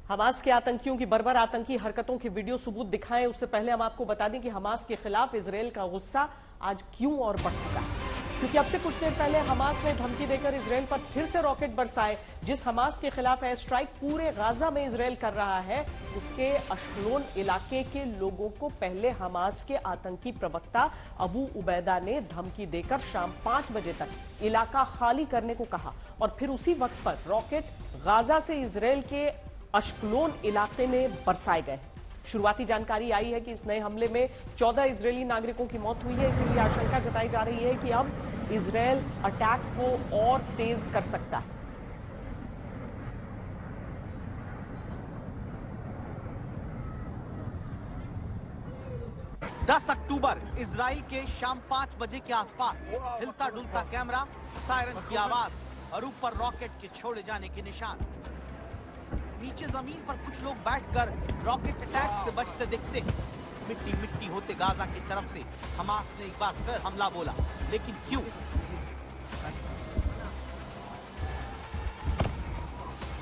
Hamas के आतंकियों की बर्बर आतंकी हरकतों के वीडियो सबूत दिखाएं, उससे पहले हम आपको बता दें कि हमास के खिलाफ इजरायल का गुस्सा आज क्यों और बढ़ चुका है। क्योंकि अब से कुछ देर पहले हमास ने धमकी देकर इजरायल पर फिर से रॉकेट बरसाए। जिस हमास के खिलाफ एयर स्ट्राइक पूरे गाजा में इजरायल कर रहा है, उसके अश्कलोन इलाके के लोगों को पहले हमास के आतंकी प्रवक्ता अबू उबैदा ने धमकी देकर शाम 5 बजे तक इलाका खाली करने को कहा और फिर उसी वक्त पर रॉकेट गाजा से इजरायल के अश्कलोन इलाके में बरसाए गए। शुरुआती जानकारी आई है कि इस नए हमले में 14 इजरायली नागरिकों की मौत हुई है। इसलिए आशंका जताई जा रही है कि अब इजरायल अटैक को और तेज कर सकता है। दस अक्टूबर इजराइल के शाम 5 बजे के आसपास हिलता डुलता कैमरा, सायरन की आवाज और ऊपर रॉकेट के छोड़े जाने के निशान। नीचे जमीन पर कुछ लोग बैठकर रॉकेट अटैक से बचते दिखते। मिट्टी मिट्टी होते गाजा की तरफ से हमास ने एक बार फिर हमला बोला, लेकिन क्यों?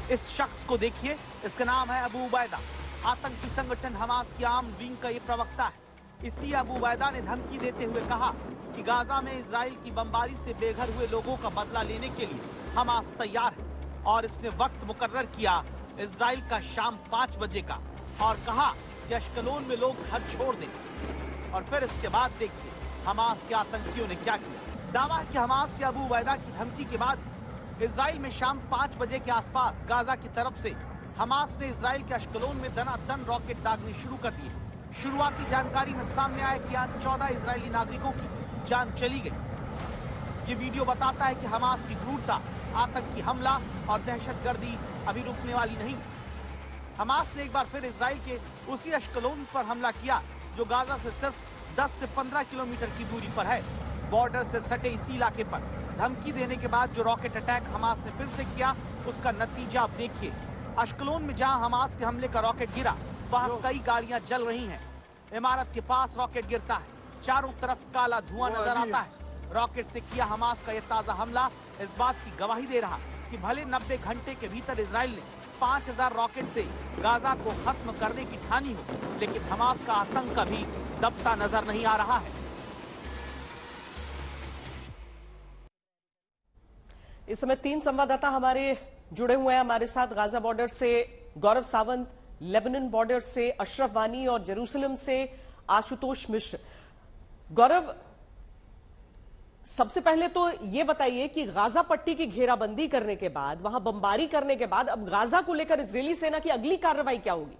इस शख्स को देखिए, इसका नाम है अबू उबैदा। आतंकी संगठन हमास की आर्म विंग का ये प्रवक्ता है। इसी अबू उबैदा ने धमकी देते हुए कहा कि गाजा में इजराइल की बमबारी से बेघर हुए लोगों का बदला लेने के लिए हमास तैयार है और इसने वक्त मुकर्रर किया इजराइल का शाम 5 बजे का और कहा कि अश्कलोन में लोग घर छोड़ दें। और फिर इसके बाद देखिए हमास के आतंकियों ने क्या किया। दावा है कि हमास के अबू उबैदा की धमकी के बाद इजराइल में शाम 5 बजे के आसपास गाजा की तरफ से हमास ने इजराइल के अश्कलोन में दनादन रॉकेट दागने शुरू कर दिए। शुरुआती जानकारी में सामने आया कि आज 14 इजरायली नागरिकों की जान चली गई। ये वीडियो बताता है कि हमास की क्रूरता, आतंकी हमला और दहशतगर्दी अभी रुकने वाली नहीं। हमास ने एक बार फिर इजराइल के उसी अश्कलोन पर हमला किया जो गाजा से सिर्फ 10 से 15 किलोमीटर की दूरी पर है, बॉर्डर से सटे इसी इलाके पर। धमकी देने के बाद जो रॉकेट अटैक हमास ने फिर से किया, उसका नतीजा आप देखिए। अश्कलोन में जहां हमास के हमले का रॉकेट गिरा, वहां कई गाड़ियां जल रही हैं। इमारत के पास रॉकेट गिरता है, चारों तरफ काला धुआं नजर आता है। रॉकेट से किया हमास का यह ताजा हमला इस बात की गवाही दे रहा कि भले 90 घंटे के भीतर इजराइल ने 5000 रॉकेट से गाजा को खत्म करने की ठानी हो, लेकिन हमास का आतंक अभी दबता नजर नहीं आ रहा है। इस समय 3 संवाददाता हमारे जुड़े हुए हैं हमारे साथ। गाजा बॉर्डर से गौरव सावंत, लेबनान बॉर्डर से अशरफ वानी और जेरूसलम से आशुतोष मिश्र। गौरव, सबसे पहले तो यह बताइए कि गाजा पट्टी की घेराबंदी करने के बाद, वहां बमबारी करने के बाद अब गाजा को लेकर इजरायली सेना की अगली कार्रवाई क्या होगी?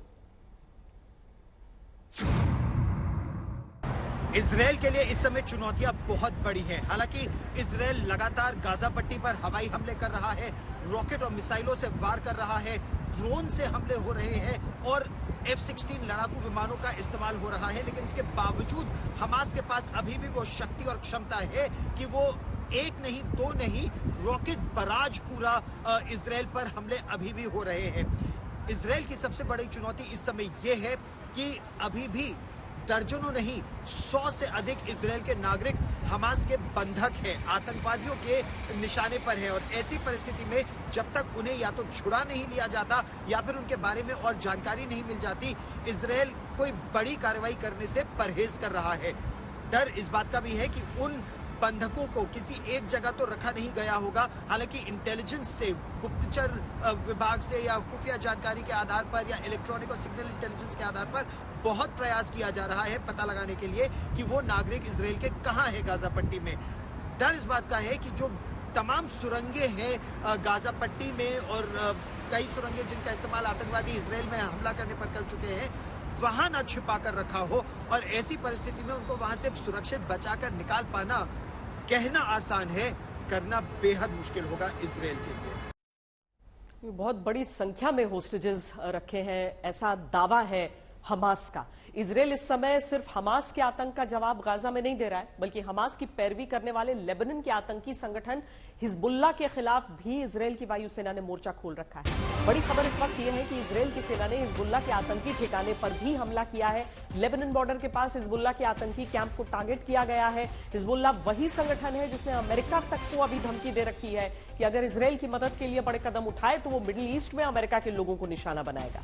इजरायल के लिए इस समय चुनौतियां बहुत बड़ी हैं। हालांकि इजरायल लगातार गाजा पट्टी पर हवाई हमले कर रहा है, रॉकेट और मिसाइलों से वार कर रहा है, ड्रोन से हमले हो रहे हैं और F-16 लड़ाकू विमानों का इस्तेमाल हो रहा है। लेकिन इसके बावजूद हमास के पास अभी भी वो शक्ति और क्षमता है कि वो एक नहीं, दो नहीं, रॉकेट बराज पूरा इजरायल पर हमले अभी भी हो रहे हैं। इजरायल की सबसे बड़ी चुनौती इस समय ये है कि अभी भी दर्जनों नहीं 100 से अधिक इजरायल के नागरिक हमास के बंधक हैं, आतंकवादियों के निशाने पर हैं। और ऐसी परिस्थिति में जब तक उन्हें या तो छुड़ा नहीं लिया जाता या फिर उनके बारे में और जानकारी नहीं मिल जाती, इजरायल कोई बड़ी कार्रवाई करने से परहेज कर रहा है। डर इस बात का भी है कि उन बंधकों को किसी एक जगह तो रखा नहीं गया होगा। हालांकि इंटेलिजेंस से, गुप्तचर विभाग से या खुफिया जानकारी के आधार पर या इलेक्ट्रॉनिक और सिग्नल इंटेलिजेंस के आधार पर बहुत प्रयास किया जा रहा है पता लगाने के लिए कि वो नागरिक इजरायल के कहां है गाजा पट्टी में। डर इस बात का है कि जो तमाम सुरंगें हैं गाजा पट्टी में और कई सुरंगें जिनका इस्तेमाल आतंकवादी इजरायल में हमला करने पर कर चुके हैं, वहां न छिपा कर रखा हो और ऐसी परिस्थिति में उनको वहां से सुरक्षित बचाकर निकाल पाना कहना आसान है, करना बेहद मुश्किल होगा इजरायल के लिए। बहुत बड़ी संख्या में होस्टेजेस रखे हैं, ऐसा दावा है हमास का। इजराइल इस समय सिर्फ हमास के आतंक का जवाब गाजा में नहीं दे रहा है, बल्कि हमास की पैरवी करने वाले लेबनान के आतंकी संगठन हिजबुल्लाह के खिलाफ भी इजराइल की वायुसेना ने मोर्चा खोल रखा है। बड़ी खबर इस वक्त यह है कि इजराइल की सेना ने हिजबुल्लाह के आतंकी ठिकाने पर भी हमला किया है। लेबनान बॉर्डर के पास हिजबुल्लाह के आतंकी कैंप को टारगेट किया गया है। हिजबुल्लाह वही संगठन है जिसने अमेरिका तक को अभी धमकी दे रखी है कि अगर इजराइल की मदद के लिए बड़े कदम उठाए तो वो मिडिल ईस्ट में अमेरिका के लोगों को निशाना बनाएगा।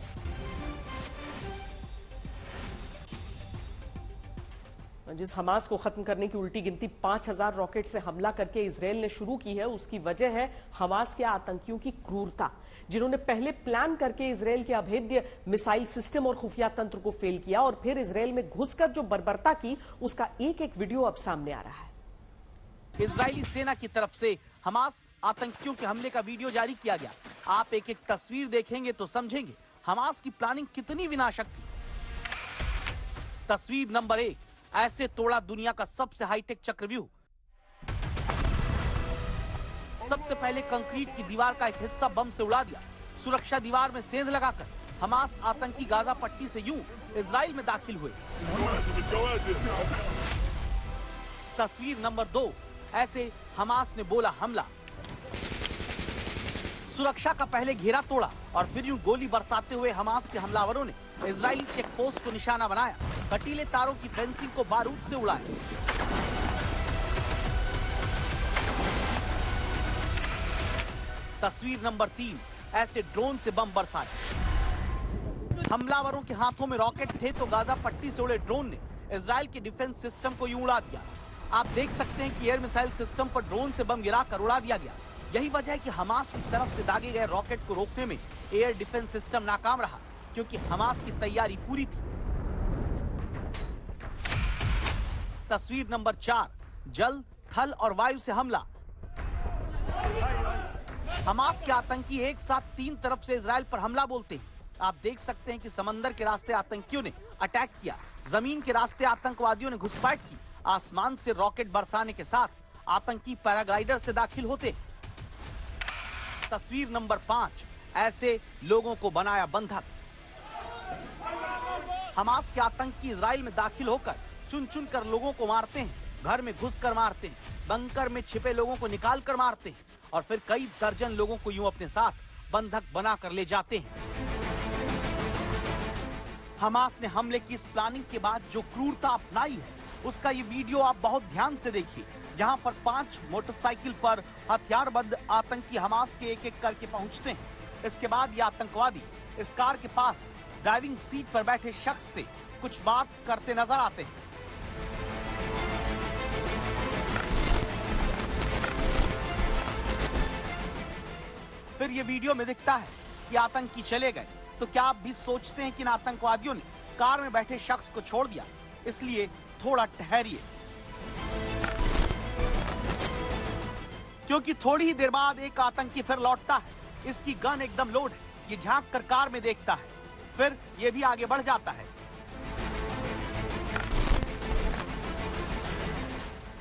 जिस हमास को खत्म करने की उल्टी गिनती 5000 रॉकेट से हमला करके इजराइल ने शुरू की है, उसकी वजह है हमास के आतंकियों की क्रूरता, जिन्होंने पहले प्लान करके इजराइल के अभेद्य मिसाइल सिस्टम और खुफिया तंत्र को फेल किया और फिर इजराइल में घुसकर जो बर्बरता की, उसका एक एक वीडियो अब सामने आ रहा है। इजरायली सेना की तरफ से हमास आतंकियों के हमले का वीडियो जारी किया गया। आप एक एक तस्वीर देखेंगे तो समझेंगे हमास की प्लानिंग कितनी विनाशक थी। तस्वीर नंबर 1, ऐसे तोड़ा दुनिया का सबसे हाईटेक चक्रव्यूह। सबसे पहले कंक्रीट की दीवार का एक हिस्सा बम से उड़ा दिया। सुरक्षा दीवार में सेंध लगाकर हमास आतंकी गाजा पट्टी से यूं इजराइल में दाखिल हुए। तस्वीर नंबर 2, ऐसे हमास ने बोला हमला। सुरक्षा का पहले घेरा तोड़ा और फिर यूं गोली बरसाते हुए हमास के हमलावरों ने इजरायली चेक पोस्ट को निशाना बनाया। कटीले तारों की फेंसिंग को बारूद से उड़ाया। तस्वीर नंबर 3, ऐसे ड्रोन से बम बरसाए। हमलावरों के हाथों में रॉकेट थे तो गाजा पट्टी से उड़े ड्रोन ने इजराइल के डिफेंस सिस्टम को यूं उड़ा दिया। आप देख सकते हैं कि एयर मिसाइल सिस्टम पर ड्रोन से बम गिराकर उड़ा दिया गया। यही वजह है कि हमास की तरफ से दागे गए रॉकेट को रोकने में एयर डिफेंस सिस्टम नाकाम रहा, क्योंकि हमास की तैयारी पूरी थी। तस्वीर नंबर 4, जल, थल और वायु से हमला। हमास के आतंकी एक साथ 3 तरफ से इजराइल पर हमला बोलते हैं। आप देख सकते हैं कि समंदर के रास्ते आतंकियों ने अटैक किया, जमीन के रास्ते आतंकवादियों ने घुसपैठ की, आसमान से रॉकेट बरसाने के साथ आतंकी पैराग्लाइडर से दाखिल होते हैं। तस्वीर नंबर 5, ऐसे लोगों को बनाया बंधक। हमास के आतंकी इजराइल में दाखिल होकर चुन चुन कर लोगों को मारते हैं, घर में घुसकर मारते हैं, बंकर में छिपे लोगों को निकाल कर मारते हैं और फिर कई दर्जन लोगों को यूं अपने साथ बंधक बनाकर ले जाते हैं। हमास ने हमले की इस प्लानिंग के बाद जो क्रूरता अपनाई है, उसका ये वीडियो आप बहुत ध्यान से देखिए, जहां पर 5 मोटरसाइकिल पर हथियारबंद आतंकी हमास के एक एक करके पहुंचते हैं। इसके बाद ये आतंकवादी इस कार के पास ड्राइविंग सीट पर बैठे शख्स से कुछ बात करते नजर आते हैं। फिर ये वीडियो में दिखता है कि आतंकी चले गए। तो क्या आप भी सोचते हैं कि इन आतंकवादियों ने कार में बैठे शख्स को छोड़ दिया? इसलिए थोड़ा ठहरिए, क्योंकि थोड़ी ही देर बाद एक आतंकी फिर लौटता है। इसकी गन एकदम लोड है। ये झांक कर कार में देखता है, फिर ये भी आगे बढ़ जाता है।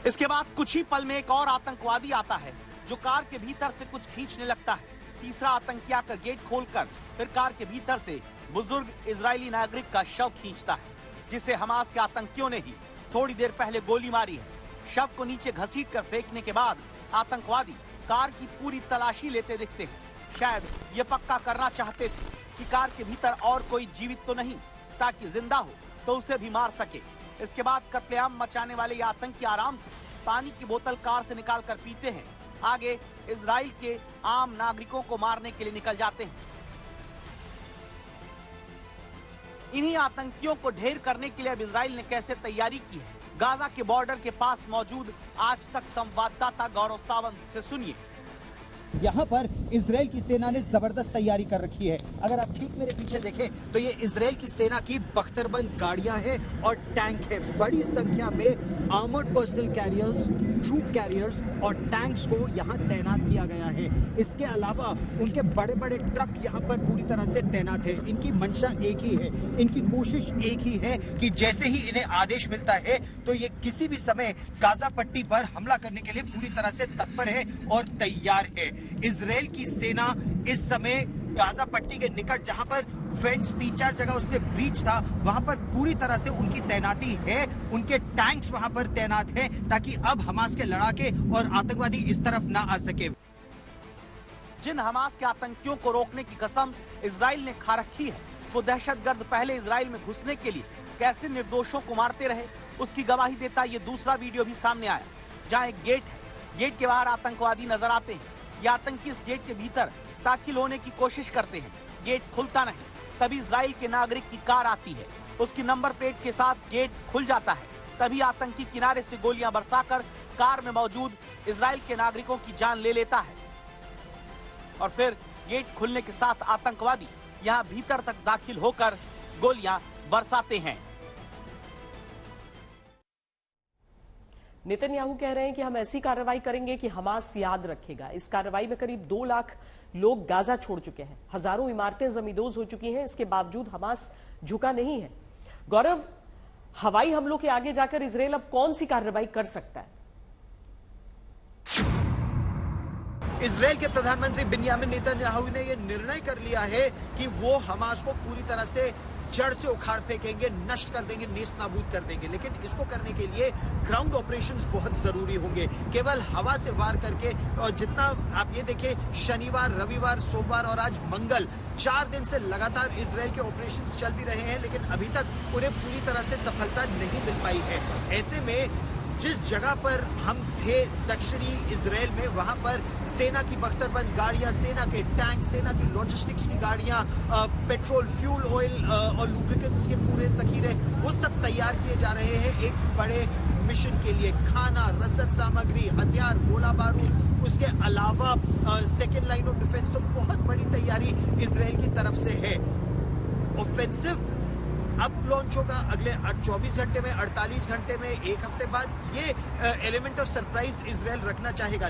इसके बाद कुछ ही पल में एक और आतंकवादी आता है जो कार के भीतर से कुछ खींचने लगता है। तीसरा आतंकी आकर गेट खोलकर फिर कार के भीतर से बुजुर्ग इजरायली नागरिक का शव खींचता है, जिसे हमास के आतंकियों ने ही थोड़ी देर पहले गोली मारी है। शव को नीचे घसीटकर फेंकने के बाद आतंकवादी कार की पूरी तलाशी लेते दिखते हैं। शायद ये पक्का करना चाहते थे कि कार के भीतर और कोई जीवित तो नहीं, ताकि जिंदा हो तो उसे भी मार सके। इसके बाद कत्लेआम मचाने वाले ये आतंकी आराम से पानी की बोतल कार से निकाल कर पीते हैं। आगे इजराइल के आम नागरिकों को मारने के लिए निकल जाते हैं। इन्हीं आतंकियों को ढेर करने के लिए अब इजराइल ने कैसे तैयारी की है, गाजा के बॉर्डर के पास मौजूद आज तक संवाददाता गौरव सावंत से सुनिए। यहाँ पर इजराइल की सेना ने जबरदस्त तैयारी कर रखी है। अगर आप ठीक मेरे पीछे देखें तो ये इजराइल की सेना की बख्तरबंद गाड़ियां हैं और टैंक है। बड़ी संख्या में armoured personnel carriers, troop carriers और टैंक्स को यहाँ तैनात किया गया है। इसके अलावा उनके बड़े बड़े ट्रक यहाँ पर पूरी तरह से तैनात है। इनकी मंशा एक ही है, इनकी कोशिश एक ही है कि जैसे ही इन्हें आदेश मिलता है तो ये किसी भी समय गाजा पट्टी पर हमला करने के लिए पूरी तरह से तत्पर है और तैयार है। इजराइल की सेना इस समय गाजा पट्टी के निकट जहां पर फेंस 3-4 जगह उसमें ब्रीच था, वहां पर पूरी तरह से उनकी तैनाती है, उनके टैंक्स वहां पर तैनात हैं ताकि अब हमास के लड़ाके और आतंकवादी इस तरफ ना आ सके। जिन हमास के आतंकियों को रोकने की कसम इजराइल ने खा रखी है, वो दहशतगर्द पहले इजराइल में घुसने के लिए कैसे निर्दोषों को मारते रहे, उसकी गवाही देता ये दूसरा वीडियो भी सामने आया, जहां एक गेट है, गेट के बाहर आतंकवादी नजर आते हैं। ये आतंकी इस गेट के भीतर दाखिल होने की कोशिश करते हैं, गेट खुलता नहीं, तभी इजराइल के नागरिक की कार आती है, उसकी नंबर प्लेट के साथ गेट खुल जाता है, तभी आतंकी किनारे से गोलियां बरसाकर कार में मौजूद इजराइल के नागरिकों की जान ले लेता है और फिर गेट खुलने के साथ आतंकवादी यहां भीतर तक दाखिल होकर गोलियां बरसाते हैं। नेतन्याहू कह रहे हैं कि हम ऐसी कार्रवाई करेंगे कि हमास याद रखेगा। इस कार्रवाई में करीब 2 लाख लोग गाजा छोड़ चुके हैं, हजारों इमारतें जमींदोज हो चुकी हैं, इसके बावजूद हमास झुका नहीं है। गौरव, हवाई हमलों के आगे जाकर इजराइल अब कौन सी कार्रवाई कर सकता है? इजराइल के प्रधानमंत्री बिन्यामिन नेतन्याहू ने यह निर्णय कर लिया है कि वो हमास को पूरी तरह से जड़ से उखाड़ फेंकेंगे, नष्ट कर देंगे, नेस्त नाबूद कर देंगे। लेकिन इसको करने के लिए ग्राउंड ऑपरेशंस बहुत जरूरी होंगे। केवल हवा से वार करके, और जितना आप ये देखिए, शनिवार, रविवार, सोमवार और आज मंगल, 4 दिन से लगातार इजराइल के ऑपरेशंस चल भी रहे हैं, लेकिन अभी तक उन्हें पूरी तरह से सफलता नहीं मिल पाई है। ऐसे में जिस जगह पर हम थे दक्षिणी इजराइल में, वहां पर सेना की बख्तरबंद गाड़ियां, सेना के टैंक, सेना की लॉजिस्टिक्स की गाड़ियां, पेट्रोल, फ्यूल ऑयल और लुब्रिकेंट्स के पूरे जखीरे, वो सब तैयार किए जा रहे हैं एक बड़े मिशन के लिए। खाना, रसद सामग्री, हथियार, गोला बारूद, उसके अलावा सेकेंड लाइन ऑफ डिफेंस, तो बहुत बड़ी तैयारी इजराइल की तरफ से है। ऑफेंसिव अब लॉन्च होगा अगले 24 घंटे में, 48 घंटे में, एक हफ्ते बाद। ये एलिमेंट ऑफ सरप्राइज इजराइल रखना चाहेगा,